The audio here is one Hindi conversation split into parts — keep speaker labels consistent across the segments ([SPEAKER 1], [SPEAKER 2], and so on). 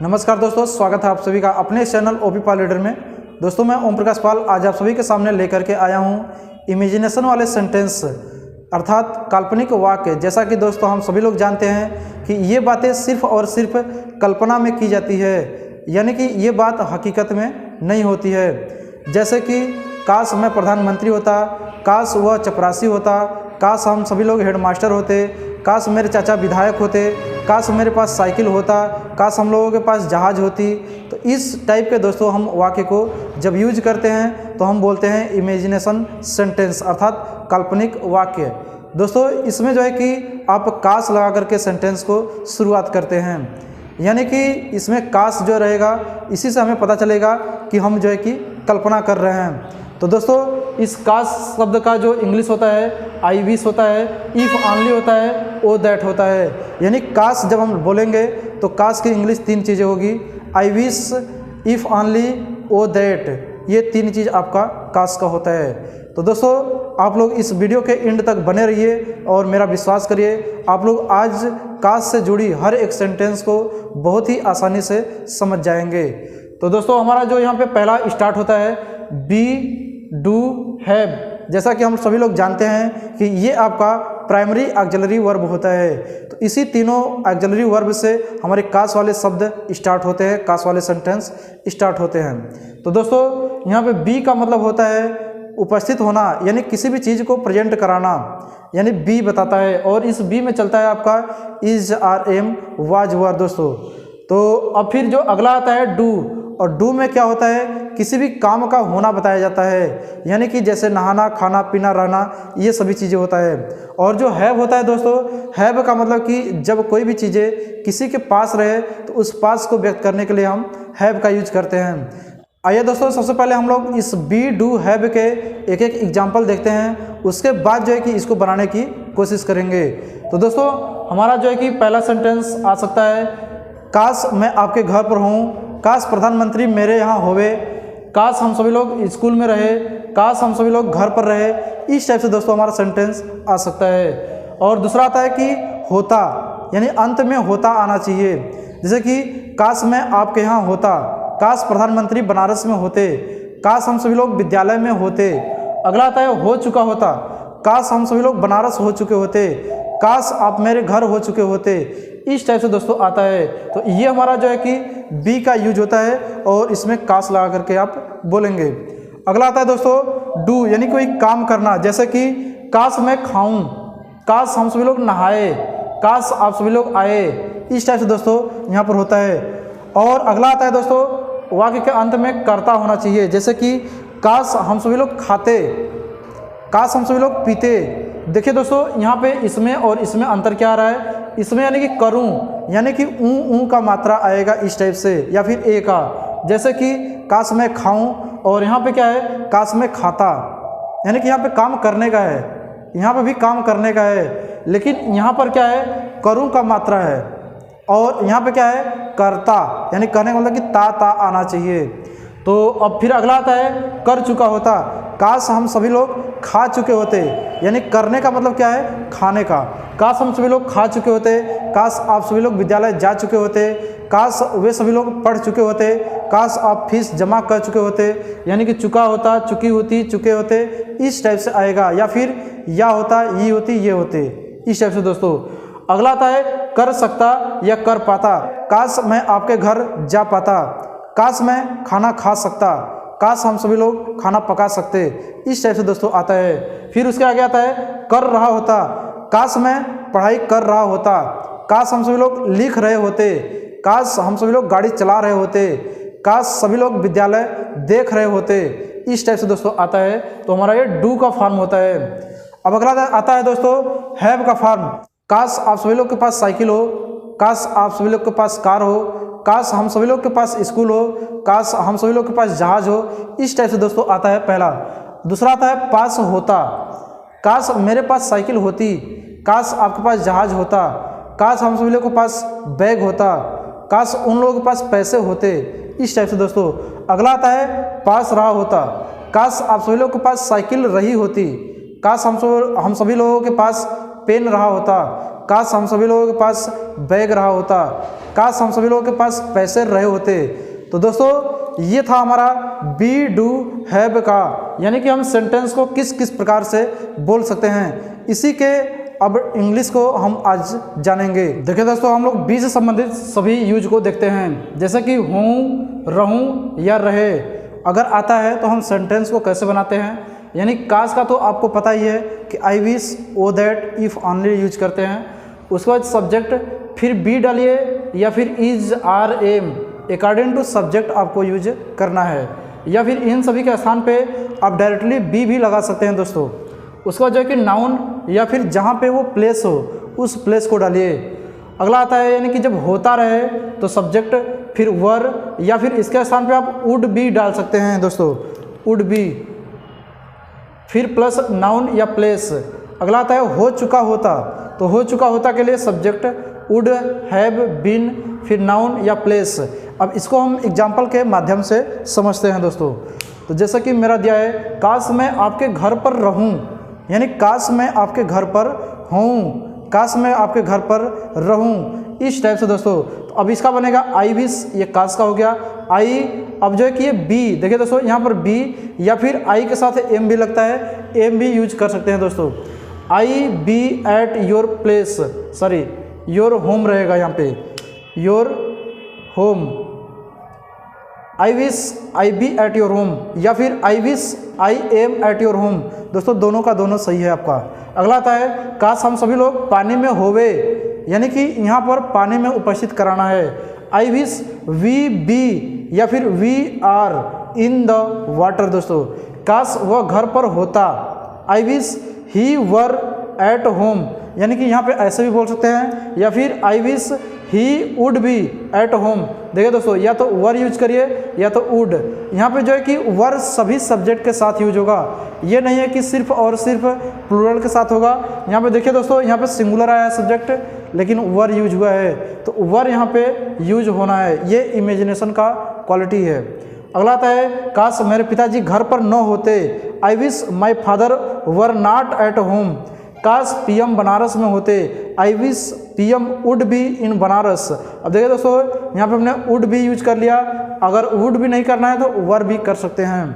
[SPEAKER 1] नमस्कार दोस्तों, स्वागत है आप सभी का अपने चैनल ओपी पाल रीडर में। दोस्तों मैं ओम प्रकाश पाल आज आप सभी के सामने लेकर के आया हूँ इमेजिनेशन वाले सेंटेंस अर्थात काल्पनिक वाक्य। जैसा कि दोस्तों हम सभी लोग जानते हैं कि ये बातें सिर्फ और सिर्फ कल्पना में की जाती है, यानी कि ये बात हकीकत में नहीं होती है। जैसे कि काश मैं प्रधानमंत्री होता, काश वह चपरासी होता, काश हम सभी लोग हेडमास्टर होते, काश मेरे चाचा विधायक होते, काश मेरे पास साइकिल होता, काश हम लोगों के पास जहाज़ होती। तो इस टाइप के दोस्तों हम वाक्य को जब यूज करते हैं तो हम बोलते हैं इमेजिनेशन सेंटेंस अर्थात काल्पनिक वाक्य। दोस्तों इसमें जो है कि आप काश लगा करके सेंटेंस को शुरुआत करते हैं, यानी कि इसमें काश जो रहेगा इसी से हमें पता चलेगा कि हम जो है कि कल्पना कर रहे हैं। तो दोस्तों इस काश शब्द का जो इंग्लिश होता है आई विश होता है, इफ़ ऑनली होता है, ओ दैट होता है। यानी काश जब हम बोलेंगे तो काश की इंग्लिश तीन चीज़ें होगी, I wish, if only, O that. ये तीन चीज़ आपका काश का होता है। तो दोस्तों आप लोग इस वीडियो के एंड तक बने रहिए और मेरा विश्वास करिए आप लोग आज काश से जुड़ी हर एक सेंटेंस को बहुत ही आसानी से समझ जाएंगे। तो दोस्तों हमारा जो यहाँ पे पहला स्टार्ट होता है बी, डू, हैव। जैसा कि हम सभी लोग जानते हैं कि ये आपका प्राइमरी ऑक्सिलरी वर्ब होता है। तो इसी तीनों ऑक्सिलरी वर्ब से हमारे काश वाले शब्द स्टार्ट होते हैं, काश वाले सेंटेंस स्टार्ट होते हैं। तो दोस्तों यहाँ पे बी का मतलब होता है उपस्थित होना, यानी किसी भी चीज़ को प्रेजेंट कराना, यानी बी बताता है। और इस बी में चलता है आपका इज, आर, एम, वाज, वर। दोस्तों तो अब फिर जो अगला आता है डू, और डू में क्या होता है किसी भी काम का होना बताया जाता है, यानी कि जैसे नहाना, खाना, पीना, रहना, ये सभी चीज़ें होता है। और जो हैव होता है दोस्तों, हैव का मतलब कि जब कोई भी चीज़ें किसी के पास रहे तो उस पास को व्यक्त करने के लिए हम हैव का यूज करते हैं। आइए दोस्तों सबसे पहले हम लोग इस बी, डू, हैव के एक एक एग्जाम्पल देखते हैं, उसके बाद जो है कि इसको बनाने की कोशिश करेंगे। तो दोस्तों हमारा जो है कि पहला सेंटेंस आ सकता है काश मैं आपके घर पर हूँ, काश प्रधानमंत्री मेरे यहाँ होवे, काश हम सभी लोग स्कूल में रहे, काश हम सभी लोग घर पर रहे। इस टाइप से दोस्तों हमारा सेंटेंस आ सकता है। और दूसरा आता है कि होता, यानी अंत में होता आना चाहिए। जैसे कि काश मैं आपके यहाँ होता, काश प्रधानमंत्री बनारस में होते, काश हम सभी लोग विद्यालय में होते। अगला आता है हो चुका होता, काश हम सभी लोग बनारस हो चुके होते, काश आप मेरे घर हो चुके होते। इस टाइप से दोस्तों आता है। तो ये हमारा जो है कि बी का यूज होता है और इसमें काश लगा करके आप बोलेंगे। अगला आता है दोस्तों डू, यानी कोई काम करना। जैसे कि काश मैं खाऊं, काश हम सभी लोग नहाए, काश आप सभी लोग आए। इस टाइप से दोस्तों यहाँ पर होता है। और अगला आता है दोस्तों वाक्य के अंत में कर्ता होना चाहिए। जैसे कि काश हम सभी लोग खाते, काश हम सभी लोग पीते। देखिए दोस्तों यहाँ पे इसमें और इसमें अंतर क्या आ रहा है, इसमें यानी कि करूं, यानी कि ऊ का मात्रा आएगा इस टाइप से, या फिर ए का। जैसे कि काश मैं खाऊं, और यहाँ पे क्या है काश मैं खाता, यानी कि यहाँ पे काम करने का है, यहाँ पे भी काम करने का है, लेकिन यहाँ पर क्या है करूं का मात्रा है। और यहाँ पे क्या है करता, यानी करने का मतलब कि ता आना चाहिए। तो अब फिर अगला आता है कर चुका होता, काश हम सभी लोग खा चुके होते, यानी करने का मतलब क्या है खाने का। काश हम सभी लोग खा चुके होते, काश आप सभी लोग विद्यालय जा चुके होते, काश वे सभी लोग पढ़ चुके होते, काश आप फीस जमा कर चुके होते, यानी कि चुका होता, चुकी होती, चुके होते। इस टाइप से आएगा। या फिर या होता, ये होती, ये होते। इस टाइप से दोस्तों अगला आता है कर सकता या कर पाता, काश मैं आपके घर जा पाता, काश मैं खाना खा सकता, काश हम सभी लोग खाना पका सकते। इस टाइप से दोस्तों आता है। फिर उसके आगे आता है कर रहा होता, काश मैं पढ़ाई कर रहा होता, काश हम सभी लोग लिख रहे होते, काश हम सभी लोग गाड़ी चला रहे होते, काश सभी लोग विद्यालय देख रहे होते। इस टाइप से दोस्तों आता है। तो हमारा ये डू का फॉर्म होता है। अब अगला आता है दोस्तों हैव का फॉर्म। काश आप सभी लोग के पास साइकिल हो, काश आप सभी लोग के पास कार हो, काश हम सभी लोग के पास स्कूल हो, काश हम सभी लोग के पास जहाज हो। इस टाइप से दोस्तों आता है पहला। दूसरा आता है पास होता, काश मेरे पास साइकिल होती, काश आपके पास जहाज होता, काश हम सभी लोग के पास बैग होता, काश उन लोगों के पास पैसे होते। इस टाइप से दोस्तों अगला आता है पास रहा होता, काश आप सभी लोग के पास साइकिल रही होती, काश हम सभी लोगों के पास पेन रहा होता, काश हम सभी लोगों के पास बैग रहा होता, काश हम सभी लोगों के पास पैसे रहे होते। तो दोस्तों ये था हमारा बी डू हैव का, यानी कि हम सेंटेंस को किस किस प्रकार से बोल सकते हैं, इसी के अब इंग्लिश को हम आज जानेंगे। देखिए दोस्तों, हम लोग बी से संबंधित सभी यूज को देखते हैं, जैसे कि हूँ, रहूँ या रहे। अगर आता है तो हम सेंटेंस को कैसे बनाते हैं, यानी काश का तो आपको पता ही है कि I wish, O that, if only use करते हैं। उसके बाद सब्जेक्ट, फिर बी डालिए या फिर is, are, am, according to subject आपको यूज करना है, या फिर इन सभी के स्थान पे आप डायरेक्टली बी भी लगा सकते हैं दोस्तों। उसके बाद जो है कि नाउन या फिर जहाँ पे वो प्लेस हो उस प्लेस को डालिए। अगला आता है यानी कि जब होता रहे तो सब्जेक्ट, फिर वर, या फिर इसके स्थान पे आप वुड बी डाल सकते हैं दोस्तों, वुड बी, फिर प्लस नाउन या प्लेस। अगला आता है हो चुका होता, तो हो चुका होता के लिए सब्जेक्ट वुड हैव बीन, फिर नाउन या प्लेस। अब इसको हम एग्जाम्पल के माध्यम से समझते हैं दोस्तों। तो जैसा कि मेरा दिया है, काश मैं आपके घर पर रहूं, यानी काश मैं आपके घर पर हूँ, काश मैं आपके घर पर रहूँ, इस टाइप से दोस्तों। तो अब इसका बनेगा आई विश, ये काश का हो गया। आई, अब जो है कि ये बी, देखिए दोस्तों यहाँ पर बी या फिर आई के साथ एम भी लगता है, एम भी यूज कर सकते हैं दोस्तों। I be at your place, sorry your home रहेगा यहाँ पे, your home. I wish I be at your home, या फिर I wish I am at your home. दोस्तों दोनों का दोनों सही है आपका। अगला आता है काश हम सभी लोग पानी में होवे, यानी कि यहाँ पर पानी में उपस्थित कराना है। आई विश वी बी या फिर we are in the water दोस्तों, काश वह घर पर होता। I wish he were at home, यानी कि यहाँ पे ऐसे भी बोल सकते हैं, या फिर I wish he would be at home. देखिए दोस्तों, या तो वर यूज करिए या तो वुड। यहाँ पे जो है कि वर सभी सब्जेक्ट के साथ यूज होगा, ये नहीं है कि सिर्फ और सिर्फ प्लूरल के साथ होगा। यहाँ पे देखिए दोस्तों, यहाँ पे सिंगुलर आया है सब्जेक्ट, लेकिन वर यूज हुआ है, तो वर यहाँ पे यूज होना है। ये इमेजिनेशन का क्वालिटी है। अगला आता है काश मेरे पिताजी घर पर न होते। I wish my father were not at home, काश पीएम बनारस में होते। I wish PM would be in Banaras. अब देखिए दोस्तों, यहाँ पे हमने वुड भी यूज कर लिया, अगर वुड भी नहीं करना है तो वर भी कर सकते हैं।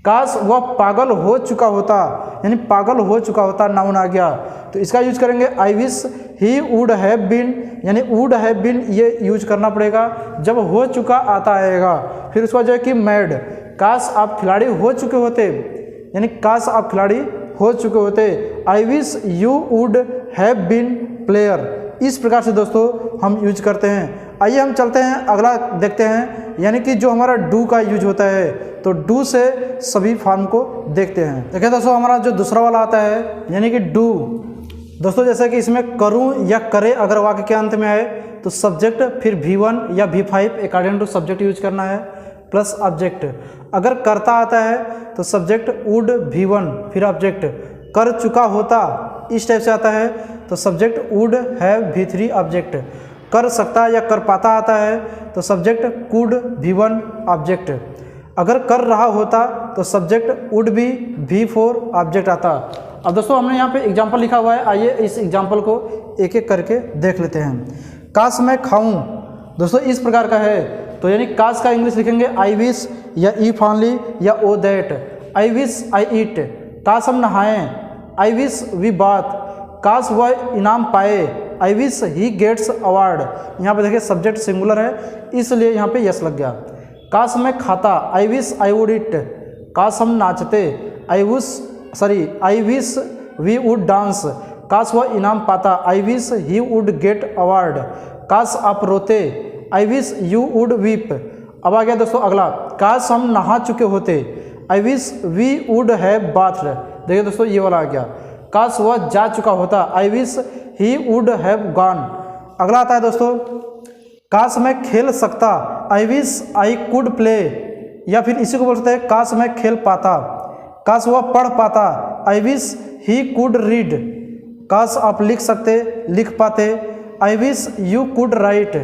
[SPEAKER 1] काश वह पागल हो चुका होता, यानी पागल हो चुका होता नाउन आ गया, तो इसका यूज करेंगे I wish he would have been, यानी वुड हैव बीन ये यूज करना पड़ेगा जब हो चुका आता आएगा। फिर उसका जो है कि मैड, काश आप खिलाड़ी हो चुके होते, यानी काश आप खिलाड़ी हो चुके होते। I wish you would have been player. इस प्रकार से दोस्तों हम यूज करते हैं। आइए हम चलते हैं, अगला देखते हैं, यानी कि जो हमारा डू का यूज होता है, तो डू से सभी फॉर्म को देखते हैं। देखिए दोस्तों, हमारा जो दूसरा वाला आता है यानी कि डू, दोस्तों जैसे कि इसमें करूं या करे अगर वाक्य के अंत में आए तो सब्जेक्ट, फिर V1 या V5 according to subject use करना है, प्लस ऑब्जेक्ट। अगर करता आता है तो सब्जेक्ट वुड V1, फिर ऑब्जेक्ट। कर चुका होता इस टाइप से आता है तो subject would have V3 object. कर सकता या कर पाता आता है तो सब्जेक्ट कुड V1 ऑब्जेक्ट। अगर कर रहा होता तो subject would be V4 object आता। अब दोस्तों हमने यहाँ पे एग्जाम्पल लिखा हुआ है, आइए इस एग्जाम्पल को एक एक करके देख लेते हैं। काश मैं खाऊं, दोस्तों इस प्रकार का है, तो यानी काश का इंग्लिश लिखेंगे आई विश या इफ ऑनली या O that. I wish I eat, काश हम नहाएं। आई विश वी बाथ, काश वह इनाम पाए। I wish he gets award. यहाँ पे देखिए सब्जेक्ट सिंगुलर है इसलिए यहाँ पे यस लग गया। काश मैं खाता, I wish I would eat. काश हम नाचते, I wish we would dance. काश वह इनाम पाता, I wish he would get award. काश आप रोते, I wish you would weep. अब आ गया दोस्तों अगला, काश हम नहा चुके होते। I wish we would have bath. देखिए दोस्तों ये वाला आ गया। काश वह जा चुका होता, I wish he would have gone. अगला आता है दोस्तों, काश मैं खेल सकता, आई विश आई कुड प्ले। या फिर इसी को बोल सकते हैं काश मैं खेल पाता। काश वह पढ़ पाता, I wish he could read. काश आप लिख सकते, लिख पाते, आई विश यू कुड राइट।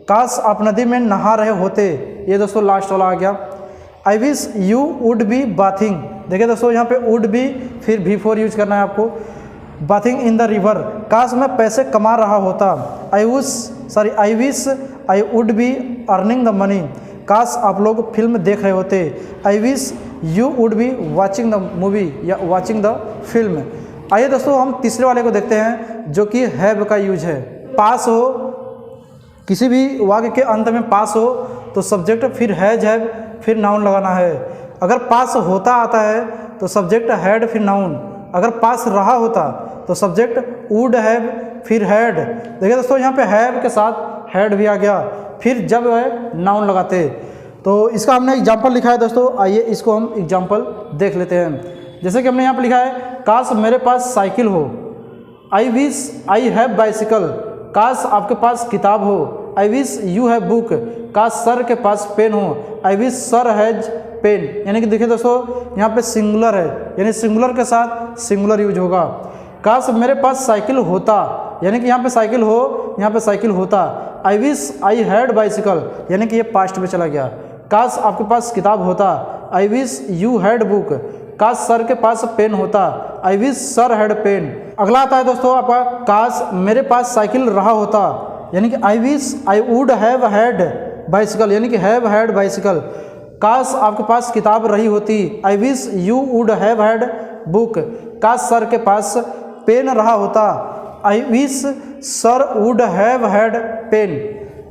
[SPEAKER 1] काश आप नदी में नहा रहे होते, ये दोस्तों लास्ट वाला आ गया। आई wish you would be bathing. देखिए दोस्तों यहाँ पे वुड बी फिर V4 यूज करना है आपको। बाथिंग इन द रिवर, काश मैं पैसे कमा रहा होता। I wish I would be earning the money, काश आप लोग फिल्म देख रहे होते। I wish you would be watching the movie या वॉचिंग द फिल्म। आइए दोस्तों हम तीसरे वाले को देखते हैं जो कि हैव का यूज है। पास हो, किसी भी वाक्य के अंत में पास हो तो सब्जेक्ट फिर हैज हैव फिर नाउन लगाना है। अगर पास होता आता है तो सब्जेक्ट हैड फिर नाउन। अगर पास रहा होता तो सब्जेक्ट वुड हैव फिर हैड। देखिए दोस्तों यहाँ पे हैव के साथ हैड भी आ गया, फिर जब है नाउन लगाते। तो इसका हमने एग्जाम्पल लिखा है दोस्तों, आइए इसको हम एग्जाम्पल देख लेते हैं। जैसे कि हमने यहाँ पे लिखा है, काश मेरे पास साइकिल हो। I wish I have bicycle, काश आपके पास किताब हो। I wish you have book, काश सर के पास पेन हो। I wish sir has pen. यानी कि देखिए दोस्तों यहाँ पे सिंगुलर है, यानी सिंगुलर के साथ सिंगुलर यूज होगा। काश मेरे पास साइकिल होता, यानी कि यहाँ पे साइकिल हो, यहाँ पे साइकिल होता। I wish I had bicycle, यानी कि ये पास्ट में चला गया। काश आपके पास किताब होता। I wish you had book, काश सर के पास पेन होता। I wish sir had pen. अगला आता है दोस्तों आपका, काश मेरे पास साइकिल रहा होता, यानी कि I wish I would have had bicycle, यानी कि हैव हैड बाइसिकल। काश आपके पास किताब रही होती। I wish you would have had book, काश सर के पास पेन रहा होता। I wish sir would have had pen.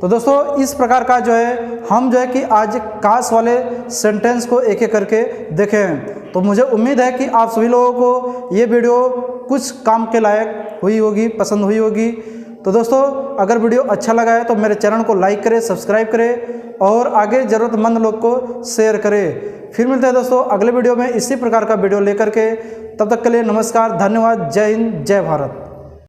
[SPEAKER 1] तो दोस्तों इस प्रकार का जो है हम जो है कि आज काश वाले सेंटेंस को एक एक करके देखें। तो मुझे उम्मीद है कि आप सभी लोगों को ये वीडियो कुछ काम के लायक हुई होगी, पसंद हुई होगी। तो दोस्तों अगर वीडियो अच्छा लगा है तो मेरे चैनल को लाइक करें, सब्सक्राइब करें और आगे ज़रूरतमंद लोग को शेयर करें। फिर मिलते हैं दोस्तों अगले वीडियो में इसी प्रकार का वीडियो लेकर के। तब तक के लिए नमस्कार, धन्यवाद, जय हिंद, जय भारत।